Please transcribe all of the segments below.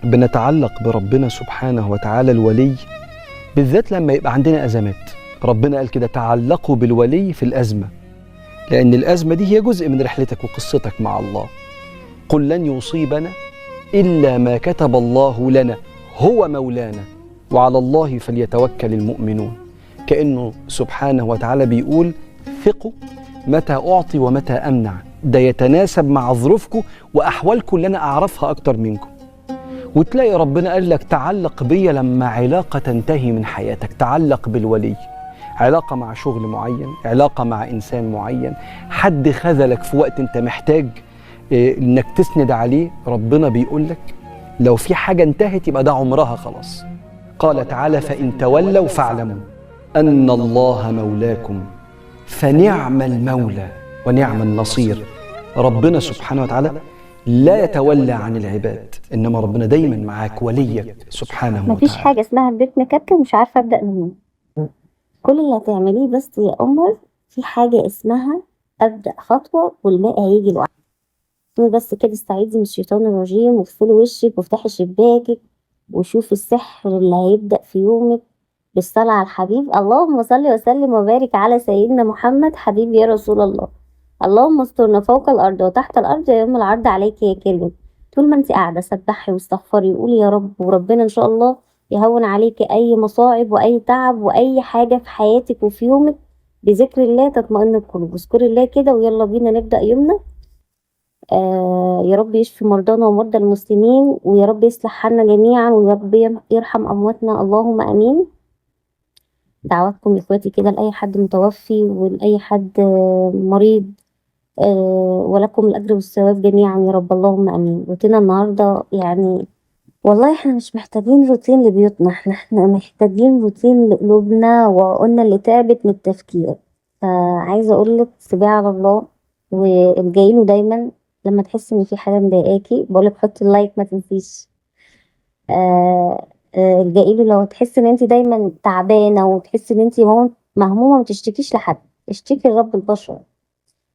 بنتعلق بربنا سبحانه وتعالى الولي، بالذات لما يبقى عندنا أزمات. ربنا قال كده: تعلقوا بالولي في الأزمة، لأن الأزمة دي هي جزء من رحلتك وقصتك مع الله. قل لن يصيبنا إلا ما كتب الله لنا هو مولانا وعلى الله فليتوكل المؤمنون. كأنه سبحانه وتعالى بيقول: ثقوا متى أعطي ومتى أمنع، ده يتناسب مع ظروفكم وأحوالكم اللي أنا أعرفها أكتر منكم. وتلاقي ربنا قال لك: تعلق بيا لما علاقة تنتهي من حياتك. تعلق بالولي، علاقة مع شغل معين، علاقة مع إنسان معين، حد خذلك في وقت أنت محتاج إنك تسند عليه. ربنا بيقول لك لو في حاجة انتهت يبقى ده عمرها خلاص. قال تعالى: فإن تولوا فاعلموا أن الله مولاكم فنعم المولى ونعم النصير. ربنا سبحانه وتعالى لا يتولى عن العباد، إنما ربنا دايما معاك، وليك سبحانه وتعالى. مفيش حاجة اسمها البيت مكتب مش عارفة أبدأ منين. كل اللي هتعمليه بس يا قمر في حاجة اسمها أبدأ خطوة والباقي هيجي لوحده. بس كده استعيذي من الشيطان الرجيم واغسلي وشك وافتحي شباكك وشوفي السحر اللي هيبدأ في يومك بالصلاة على الحبيب. اللهم صل وسلم وبارك على سيدنا محمد حبيبي يا رسول الله. اللهم استرنا فوق الأرض وتحت الأرض يوم العرض عليك يا كريم. طول ما انت قاعدة سبحي واستغفري وقولي يا رب، وربنا إن شاء الله يهون عليك أي مصاعب وأي تعب وأي حاجة في حياتك وفي يومك. بذكر الله تطمئن القلوب. اذكري الله كده ويلا بينا نبدأ يومنا. يا رب يشفي مرضانا ومرضى المسلمين، ويا رب يصلح حالنا جميعا، ويا رب يرحم أمواتنا، اللهم أمين. دعواتكم يا اخواتي كده لأي حد متوفي ولأي حد مريض، ولكم الأجر والثواب جميعا يا رب، اللهم أمين. روتينا النهاردة يعني والله احنا مش محتاجين روتين لبيوتنا، احنا محتاجين روتين لقلوبنا وعقولنا اللي تعبت من التفكير. فعايزة أقولك سيبيه على الله والجايله دايما. لما تحسي ان في حاجة مضايقاكي بقولك حطي اللايك ما تنسيش. الجايله لو تحسي ان انت دايما تعبانة وتحسي ان انت مهمومة، ما تشتكيش لحد، اشتكي لرب البشر.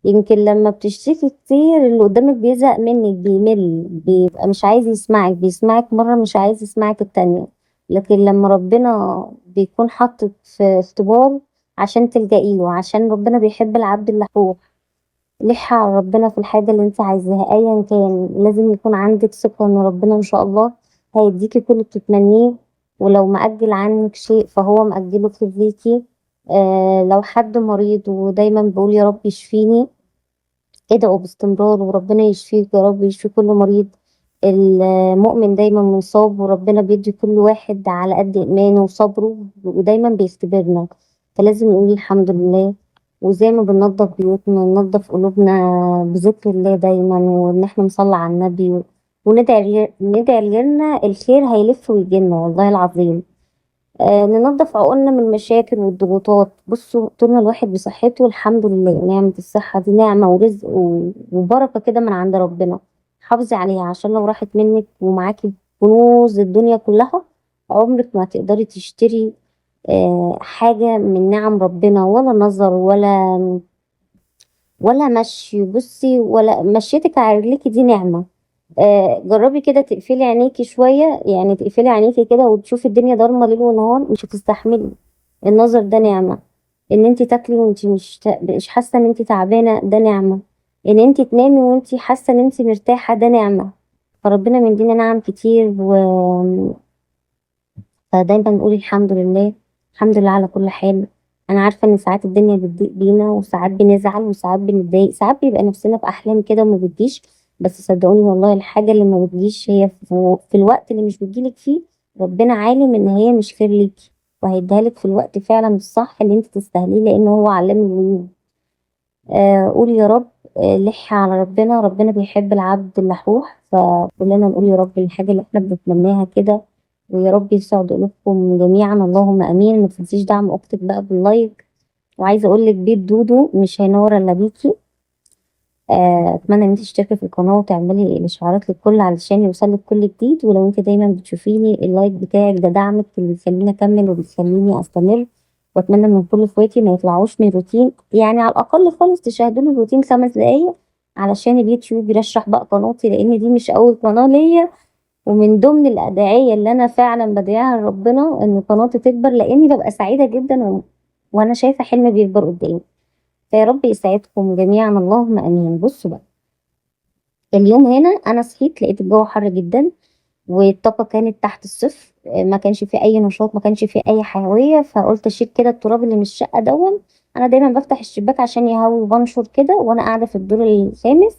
يمكن لما بتشتكي كتير اللي قدامك بيزهق منك، بيمل، بيبقى مش عايز يسمعك، بيسمعك مرة مش عايز يسمعك التانية. لكن لما ربنا بيكون حاطط في اختبار عشان تلجئيله، عشان ربنا بيحب العبد اللحوح. لحي على ربنا في الحاجة اللي انت عايزاها ايا كان. لازم يكون عندك ثقة ان ربنا ان شاء الله هيديكي كل اللي بتتمنيه، ولو مأجل عنك شيء فهو مأجله في ليكي. لو حد مريض ودايما بقول يا رب يشفيني، ادعوا باستمرار وربنا يشفيك يا رب، يشفي كل مريض. المؤمن دايما مصاب وربنا بيدي كل واحد على قد إيمانه وصبره، ودايما بيختبرنا. فلازم نقول الحمد لله، وزي ما بننظف بيوتنا ننظف قلوبنا بذكر الله دايما، وان احنا نصلي على النبي ندعي لغيرنا الخير هيلف ويجينا والله العظيم. ننظف عقولنا من المشاكل والضغوطات. بصوا طول ما الواحد بصحته الحمد لله، نعمة الصحة دي نعمة ورزق وبركة كده من عند ربنا. حافظي عليها عشان لو راحت منك ومعاكي كنوز الدنيا كلها عمرك ما تقدري تشتري حاجة من نعم ربنا، ولا نظر ولا مشي. بصي ولا مشيتك على رجليكي دي نعمة. جربي كده تقفلي عينيكي شوية، يعني تقفلي عينيكي كده وتشوفي الدنيا ضلمة ليل ونهار مش هتستحملي. النظر ده نعمة. ان انت تاكلي وانت مش حاسة ان انت تعبانة ده نعمة. ان انت تنامي وانت حاسة ان انت مرتاحة ده نعمة. فربنا مدينا نعم كتير فدايما نقول الحمد لله. الحمد لله على كل حال. انا عارفة ان ساعات الدنيا بتضيق بينا وساعات بنزعل وساعات بنتضايق، ساعات بيبقى نفسنا في احلام كده وما بتجيش. بس صدقوني والله الحاجة اللي ما بتجيش هي في الوقت اللي مش بتجيلك فيه ربنا عالم ان هي مش خير ليكي، وهيديها لك في الوقت فعلا الصح اللي انت تستاهليه، لانه هو علام الغيوب. قول يا رب. لح على ربنا. ربنا بيحب العبد اللحوح، فكلنا نقول يا رب الحاجة اللي احنا بنتمناها كده، ويا رب يسعد قلوبكم جميعا اللهم امين. ما تنسيش دعم اختك بقى باللايك. وعايزه اقول لك بيت دودو مش هينور الا بيكي. اتمنى ان انت تشتركي في القناه وتعملي الاشعارات للكل علشان يوصلك كل جديد. ولو انت دايما بتشوفيني اللايك بتاعك ده دعمك اللي بيخليني اكمل وبيخليني استمر. واتمنى من كل اخواتي ما يطلعوش من روتين، يعني على الاقل خالص تشاهدوا لي الروتين 5 دقايق علشان اليوتيوب يرشح بقى قناتي، لان دي مش اول قناه ليا ومن ضمن الأدعية اللي أنا فعلا بدعيها لربنا إن قناتي تكبر، لأني ببقى سعيدة جدا وأنا شايفة حلم بيكبر قدامي. فيا رب يسعدكم جميعا، اللهم آمين. بصوا بقى، اليوم هنا أنا صحيت لقيت الجو حر جدا، والطاقة كانت تحت الصفر، ما كانش فيه أي نشاط، ما كانش فيه أي حيوية. فقلت أشيل كده التراب اللي من الشقة دون. أنا دايما بفتح الشباك عشان يهوي وبنشر كده وأنا قاعدة في الدور الخامس،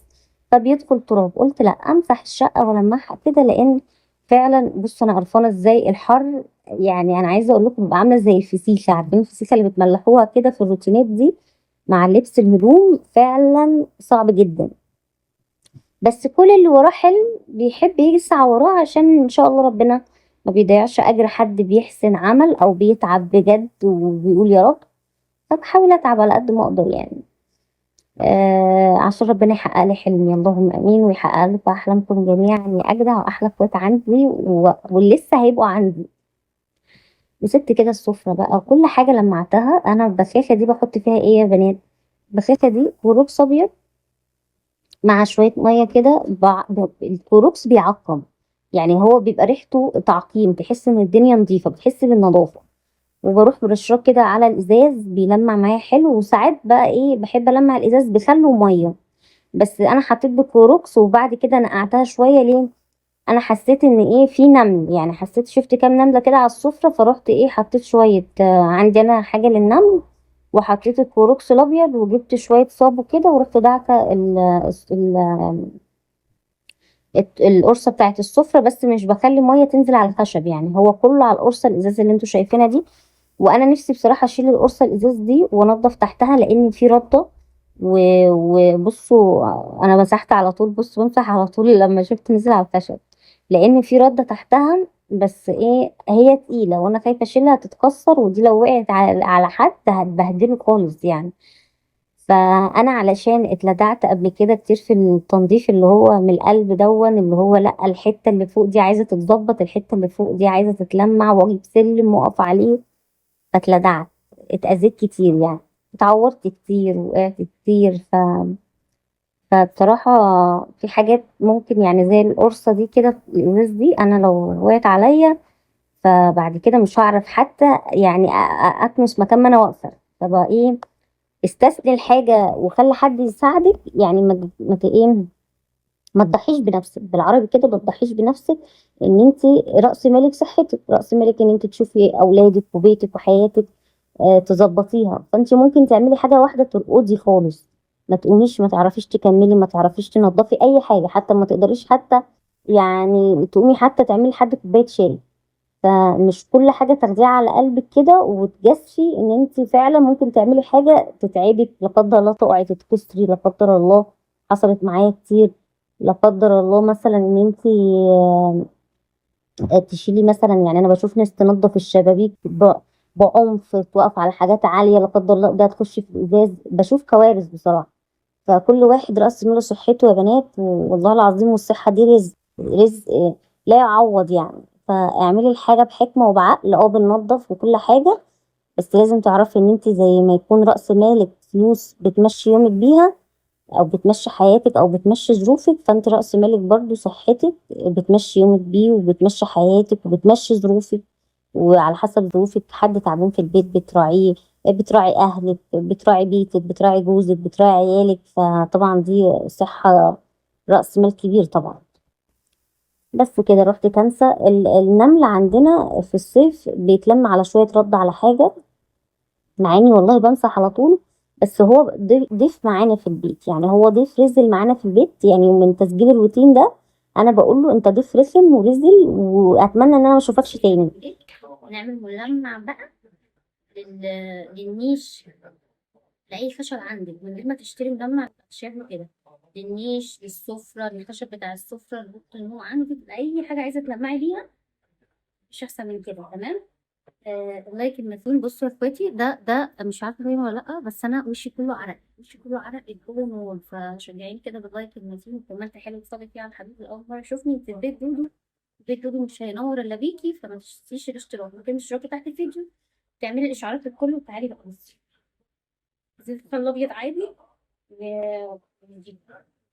فبيدخل تراب. قلت لا، أمسح الشقة وألمعها كده، لأن فعلا بص أنا قرفانة إزاي الحر. يعني أنا عايزة أقول لكم ببقى عاملة زي الفسيخة، عارفين الفسيخة اللي بتملحوها كده في الروتينات دي مع لبس الهدوم، فعلا صعب جدا. بس كل اللي وراه حلم بيحب يسعى وراه، عشان ان شاء الله ربنا ما بيضيعش اجر حد بيحسن عمل او بيتعب بجد وبيقول يا رب. فبحاول اتعب على قد ما اقدر يعني، عشان ربنا يحقق لي حلمي، اللهم امين، ويحقق لكم احلامكم جميعا يا اجدع واحلى اخوات عندي واللي لسه هيبقوا عندي. وسبت كده السفره بقى وكل حاجه لمعتها. انا البخاخه دي بحط فيها ايه يا بنات؟ البخاخه دي كلوروكس ابيض مع شوية مية كده. الكلوروكس بيعقم، يعني هو بيبقى ريحته تعقيم، تحس ان الدنيا نظيفة، بتحس بالنظافة. وبروح برشاق كده على الازاز بيلمع معايا حلو. وساعات بقى ايه، بحب المع الازاز بخل ومية، بس انا حطيت بكلوروكس وبعد كده نقعتها شوية. ليه؟ انا حسيت ان ايه، في نمل، يعني حسيت شفت كام نملة كده على السفرة، فرحت ايه حطيت شوية، عندي انا حاجة للنمل، وحطيت الكلوروكس الابيض وجبت شوية صابو كده ورحت دعكة القرصه بتاعت السفره، بس مش بخلي ميه تنزل على الخشب، يعني هو كله على القرصه الازاز اللي انتوا شايفينها دي. وانا نفسي بصراحه اشيل القرصه الازاز دي وانضف تحتها، لان في رده. وبصوا انا مسحت على طول، بصوا بمسح على طول لما شفت نزل على الخشب، لان في رده تحتها. بس ايه، هي تقيله وانا خايفه اشيلها تتكسر، ودي لو وقعت على حد هتبهدله خالص يعني. فانا علشان اتلدعت قبل كده كتير في التنظيف اللي هو من القلب دون، اللي هو لا الحته اللي فوق دي عايزه تتظبط، الحته اللي فوق دي عايزه تتلمع، واجيب سلم واقف عليه. فاتلدعت، اتاذيت كتير يعني، اتعورت كتير، وقعت كتير. فبصراحه في حاجات ممكن يعني زي القرصه دي كده، الازاز دي انا لو وقعت عليا فبعد كده مش هعرف حتى يعني اكنس مكان ما انا واقفه. فبقى ايه، استسهل الحاجة وخلي حد يساعدك، يعني ايه، ما تضحيش بنفسك. بالعربي كده ما تضحيش بنفسك، ان انت رأس مالك صحتك، رأس مالك ان انت تشوفي اولادك وبيتك وحياتك، تظبطيها. فانت ممكن تعملي حاجة واحدة ترقدي خالص، ما تقوميش، ما تعرفيش تكملي، ما تعرفيش تنظفي اي حاجة، حتى ما تقدريش حتى يعني تقومي حتى تعملي لحد كوباية شاي. فمش كل حاجة تاخديها على قلبك كده وتجازفي ان انت فعلا ممكن تعملي حاجة تتعبك، لا قدر الله تقعي تتكسري، لا قدر الله. حصلت معايا كتير. لا قدر الله مثلا ان انت تشيلي مثلا، يعني انا بشوف ناس تنظف الشبابيك بعنف، توقف على حاجات عالية، لا قدر الله ده تخش في الازاز. بشوف كوارث بصراحة. فكل واحد رأس ماله صحته يا بنات، والله العظيم، والصحة دي رزق، رزق لا يعوض يعني. فاعملي الحاجة بحكمة وبعقل، بننضف وكل حاجة، بس لازم تعرفي ان انت زي ما يكون رأس مالك فلوس بتمشي يومك بيها، او بتمشي حياتك، او بتمشي ظروفك، فانت رأس مالك برضو صحتك بتمشي يومك بيه، وبتمشي حياتك، وبتمشي ظروفك. وعلى حسب ظروفك، حد تعبان في البيت بتراعيه، بتراعي اهلك، بتراعي بيتك، بتراعي جوزك، بتراعي عيالك. فطبعا دي صحة رأس مال كبير طبعا. بس كده رحت كنسة النمل عندنا في الصيف بيتلم على شوية رد على حاجة، مع اني والله بمسح على طول. بس هو ضيف معانا في البيت، يعني هو ضيف رزل معانا في البيت، يعني من تسجيل الروتين ده انا بقول له انت ضيف رخم ورزل، واتمنى ان انا ما اشوفكش تاني. نعمل ملمع بقى للنيش، لاي خشب عندك، من غير ما تشتري مجمع شبه كده، للنيش، للسفره، للخشب بتاع السفره، لأوضة النوم عندك، اي حاجه عايزه تلمعي بيها، مش احسن من كده. تمام. لايك المتين. بصوا يا اخواتي، ده مش عارفه باين ولا لا، بس انا وشي كله عرق، وشي كله عرق، الجو نور. فشجعيني كده باللايك المتين، وكمان تحلو تصلي فيه على الحبيب الاكبر. شوفني في البيت دودو، البيت دودو مش هينور الا بيكي، فما تنسيش الاشتراك، ممكن الاشتراك تحت الفيديو، تعملي الاشعارات الكل، وتعالي بقى بصي. زيت الخل الابيض عادي، و-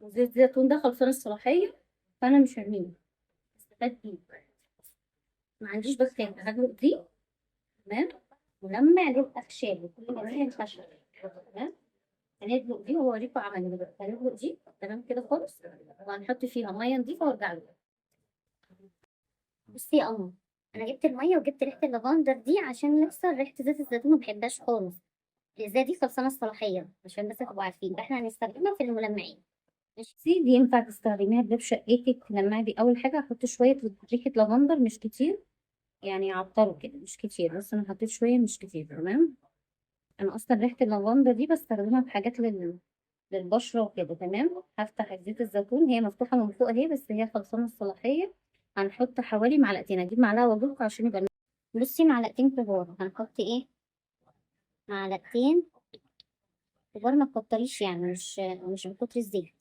وزيت زيتون ده خلصان الصلاحيه، فانا مش هرميه. استفاد بيه. ما عنديش بخاخة، هدلق دي تمام، ولمع للاخشاب وكل ما فيها الخشب تمام. هندلق دي وهوريكم عملي دلوقتي. هندلق دي تمام كده خالص، وهنحط فيها ميه نضيفه وارجع لكم. بصي يا قمر، انا جبت الميه وجبت ريحه اللافندر دي عشان لسه ريحه زيت الزيتون ما بحبهاش خالص. الازازه دي خلصانه الصلاحيه عشان بس تبقوا عارفين، احنا هنستخدمها في الملمعين. ماشي، دي ينفع تستخدميها في شقتك تلمعي بيه. اول حاجه هحط شويه ريحه لافندر مش كتير، يعني يعطروا كده مش كتير، بس انا حطيت شويه مش كتير تمام. انا اصلا ريحه اللافندر دي بستخدمها في حاجات للبشره وكده تمام. هفتح زيت الزيتون، هي مفتوحه من فوق اهي بس هي خلصانه الصلاحيه. هنحط حوالي معلقتين، اجيب معلقه واجيبكم عشان يبقى. بصي معلقتين كبار، هنحط ايه؟ معلقتين كبار، ما تكتريش يعني، مش بكتر الزيت،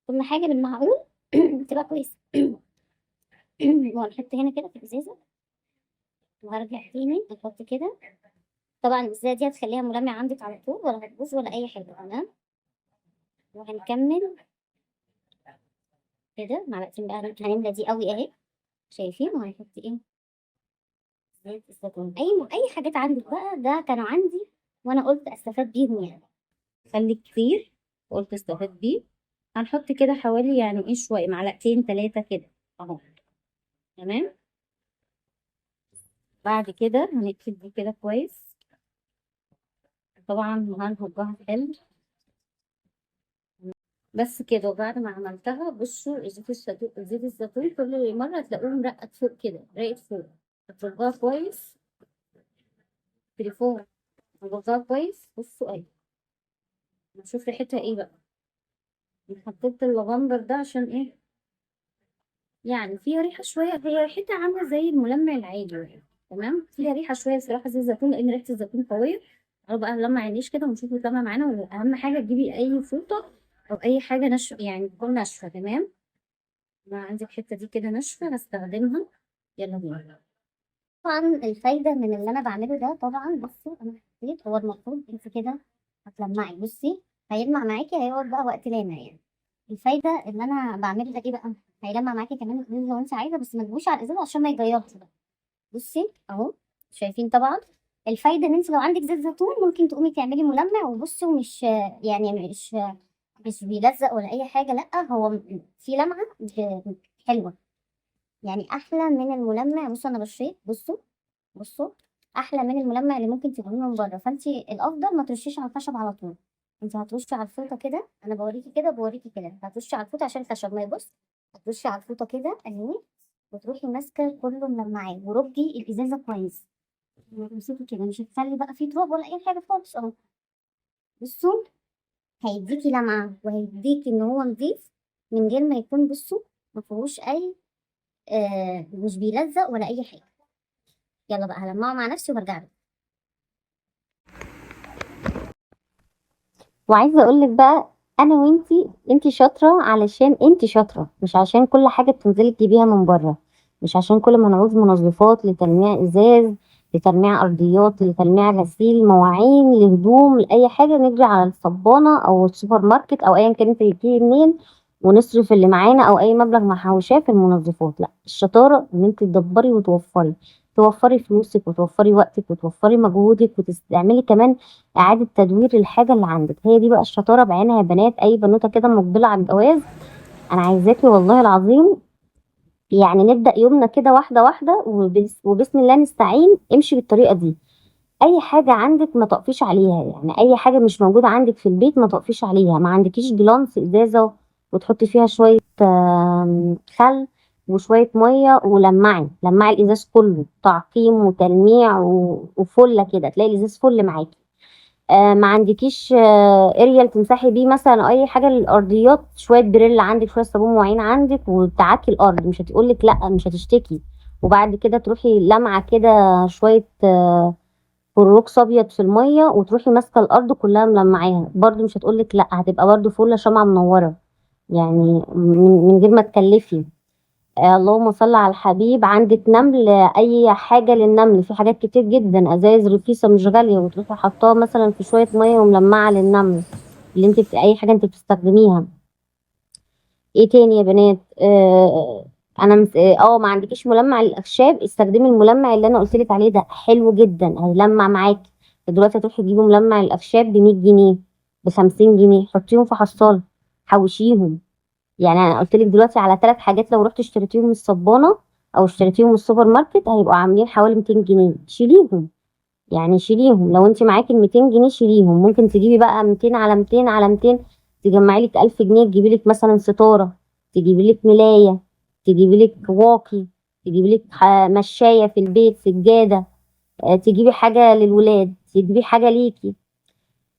كل حاجه بالمعقول تبقى كويسه. وهنحط هنا كده في الازازه، وهرجع تاني نحط كده. طبعا الازازه دي هتخليها ملمع عندك على طول، ولا هتبوظ ولا اي حاجه تمام. وهنكمل كده معلقتين بقى، هنملى دي قوي اهي شايفين. وهنحط ايه؟ زيت الزيتون. اي حاجات عندك بقى، ده كانوا عندي وانا قلت استفاد بيهم يعني. خلي كتير قلت استفاد بيه. هنحط كده حوالي يعني ايه شويه، معلقتين 3 كده اهو تمام. بعد كده هنقفل دي كده كويس، طبعا هنهجها حلو بس كده. وبعد ما عملتها بصوا زيت الزيتون كل مرة هتلاقوه مرقد فوق كده، راقد فوق. هترجوها كويس تليفون، هترجوها كويس. بصوا اهي، نشوف ريحتها ايه بقى. حطيت اللافندر ده عشان ايه؟ يعني فيها ريحة شوية، هي ريحتها عاملة زي الملمع العادي يعني تمام. فيها ريحة شوية صراحة زي الزيتون، لأن ريحة الزيتون قوية. تعالوا بقى نلمع عينيش كده ونشوف بتلمع معانا ولا لأ. أهم حاجة تجيبي أي فوطة أو أي حاجة ناشفة، يعني تكون ناشفة تمام. ما عندي الحتة دي كده ناشفة هستخدمها. يلا بينا. طبعا الفايدة من اللي أنا بعمله ده، طبعا بصوا أنا حطيت، هو المفروض أنت كده هتلمعي. بصي هيلمع معاكي، هيقعد بقى وقت لامع يعني. الفايدة اللي أنا بعمله ده إيه بقى؟ هيلمع معاكي كمان الإزازة لو أنت عايزة، بس ما تجيبوش على الإزازة عشان ما يجيرش بقى. بصي أهو شايفين طبعا. الفايدة إن أنت لو عندك زيت زيتون ممكن تقومي تعملي ملمع، وبصي مش يعني مش بيلزق ولا أي حاجة، لأ هو في لمعة حلوة يعني، أحلى من الملمع. بصوا أنا بشريت، بصوا احلى من الملمع اللي ممكن تجيبيه من بره. فانت الافضل ما ترشيش على الخشب على طول، انت هترشي على الفوطه كده. انا بوريكي كده بوريكي كده، هترشي على الفوطه عشان الخشب ما يبص. هترشي على الفوطه كده اهي، وتروحي ماسكه كله ملمعاه، وربي الازازه كويس. لما تمسكي كده مش هتخلي بقى فيه تراب ولا اي حاجه خالص اهو. بصوا هيديكي لمعه، وهيديكي ان هو نضيف من غير ما يكون، بصوا ما فيهوش اي مش بيلزق ولا اي حاجه. يلا بقى هلمعه مع نفسي وبرجع لك. وعايزه اقول لك بقى، انا وانتي، انتي شاطره علشان انتي شاطره، مش عشان كل حاجه بتنزلي تجيبيها من بره. مش عشان كل ما نعوز منظفات لتلميع ازاز، لتلميع ارضيات، لتلميع غسيل مواعين، لهدوم، لاي حاجه نجري على الصبانه او السوبر ماركت او ايا كان انت جبتيه منين، ونصرف اللي معانا او اي مبلغ محوشاه في المنظفات. لا، الشطاره ان انت تدبري وتوفري، توفري فلوسك وتوفري وقتك وتوفري مجهودك، وتستعملي كمان إعادة تدوير للحاجة اللي عندك. هي دي بقى الشطارة بعينها يا بنات. أي بنوتة كده مقبلة على الجواز، أنا عايزاكي والله العظيم يعني نبدأ يومنا كده واحدة واحدة، وبسم الله نستعين. امشي بالطريقة دي. أي حاجة عندك ما تقفيش عليها، يعني أي حاجة مش موجودة عندك في البيت ما تقفيش عليها. ما عندكيش جلانس إزازة وتحطي فيها شوية خل وشوية مية لمعي الإزاز كله تعقيم وتلميع وفلة كده، تلاقي الإزاز فل معاكي. ما عندكيش اريال تمسحي بيه مثلا او اي حاجه للارضيات، شويه بريل عندك، شويه صابون معين عندك، وتعكي الارض. مش هتقولك لا، مش هتشتكي. وبعد كده تروحي لمعه كده شويه كلوروكس ابيض في الميه، وتروحي ماسكه الارض كلها ملمعاها، برضو مش هتقولك لا، هتبقى برضو فله شمعه منوره يعني، من غير ما تكلفي. اللهم صل على الحبيب. عندك نمل، اي حاجه للنمل، في حاجات كتير جدا، ازايز رخيصه مش غاليه، وتروحي حطاها مثلا في شويه ميه وملمعه للنمل اللي انت اي حاجه انت بتستخدميها. ايه تاني يا بنات؟ انا ما عندكيش ملمع للاخشاب، استخدمي الملمع اللي انا قلت لك عليه ده، حلو جدا هيلمع معاكي. دلوقتي هتروحي تجيبي ملمع للاخشاب ب 100 جنيه، ب 50 جنيه، حطيهم في حصاله، حوشيهم. يعني انا قلت لك دلوقتي على 3 حاجات، لو رحت اشتريتيهم من الصبانه او اشتريتيهم من السوبر ماركت هيبقوا عاملين حوالي 200 جنيه، شيليهم. يعني شيليهم، لو انت معاكي ال 200 جنيه شيليهم. ممكن تجيبي بقى 200 على 200 على 200، تجمعي لك 1000 جنيه، تجيبي لك مثلا ستاره، تجيبي لك ملايه، تجيبي لك واقي، تجيبي لك مشايه في البيت، سجاده، تجيبي حاجه للولاد، تجيبي حاجه ليكي.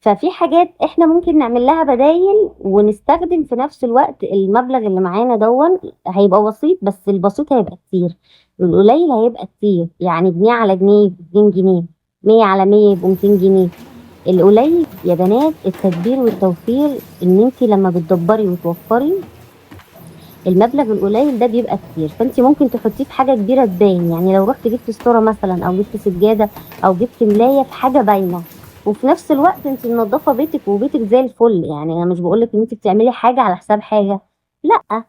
ففي حاجات احنا ممكن نعمل لها بدايل ونستخدم في نفس الوقت. المبلغ اللي معانا دون هيبقى بسيط، بس البسيط هيبقى كتير، القليل هيبقى كتير. يعني جنيه على جنيه ب2 جنيه، 100 على 100 يبقوا 200 جنيه. القليل يا بنات التدبير والتوفير، ان انت لما بتدبري وتوفري المبلغ القليل ده بيبقى كتير، فانت ممكن تحطيه في حاجه كبيره تبان. يعني لو رحت جبت ستاره مثلا، او جبت سجاده، او جبت ملايه، في حاجه باينه، وفي نفس الوقت انت منظفه بيتك وبيتك زي الفل. يعني انا مش بقولك ان انت بتعملي حاجه على حساب حاجه، لا.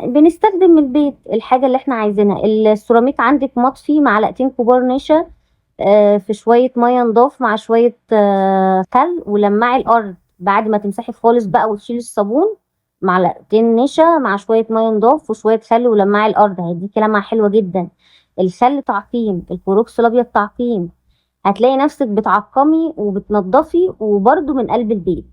بنستخدم من البيت الحاجه اللي احنا عايزينها. السيراميك عندك مطفي، معلقتين كبار نشا في شويه ميه نضاف مع شويه خل، ولمعي الارض بعد ما تمسحي خالص بقى وتشيلي الصابون. معلقتين نشا مع شويه ميه نضاف وشويه خل، ولمعي الارض، هيديكي لمعه حلوه جدا. الخل تعقيم، الكلوروكس الابيض تعقيم. هتلاقي نفسك بتعقمي وبتنضفي وبرده من قلب البيت.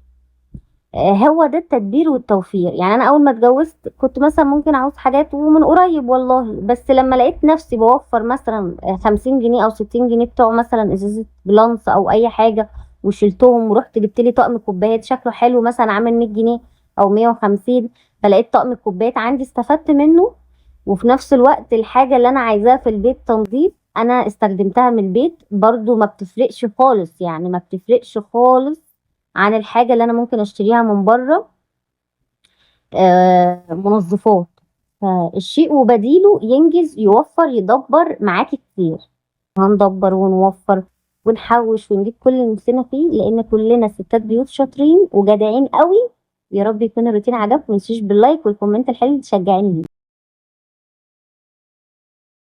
هو ده التدبير والتوفير. يعني انا اول ما اتجوزت كنت مثلا ممكن اعوز حاجات ومن قريب والله، بس لما لقيت نفسي بوفر مثلا 50 جنيه او 60 جنيه بتوع مثلا ازازة بلانس او اي حاجة، وشلتهم ورحت جبت لي طقم كوبايات شكله حلو مثلا عامل 100 جنيه او 150، فلقيت طقم الكوبايات عندي استفدت منه. وفي نفس الوقت الحاجة اللي انا عايزاها في البيت تنظيف، انا استخدمتها من البيت برضو، ما بتفرقش خالص. يعني ما بتفرقش خالص عن الحاجة اللي انا ممكن اشتريها من بره منظفات. فالشيء وبديله ينجز، يوفر، يدبر معاكي كتير. هندبر ونوفر ونحوش ونجيب كل اللي نفسنا فيه، لان كلنا ستات بيوت شاطرين وجدعين قوي. يا رب يكون الروتين عجبكم، متنسيش باللايك والكومنت الحلو اللي تشجعيني بيه.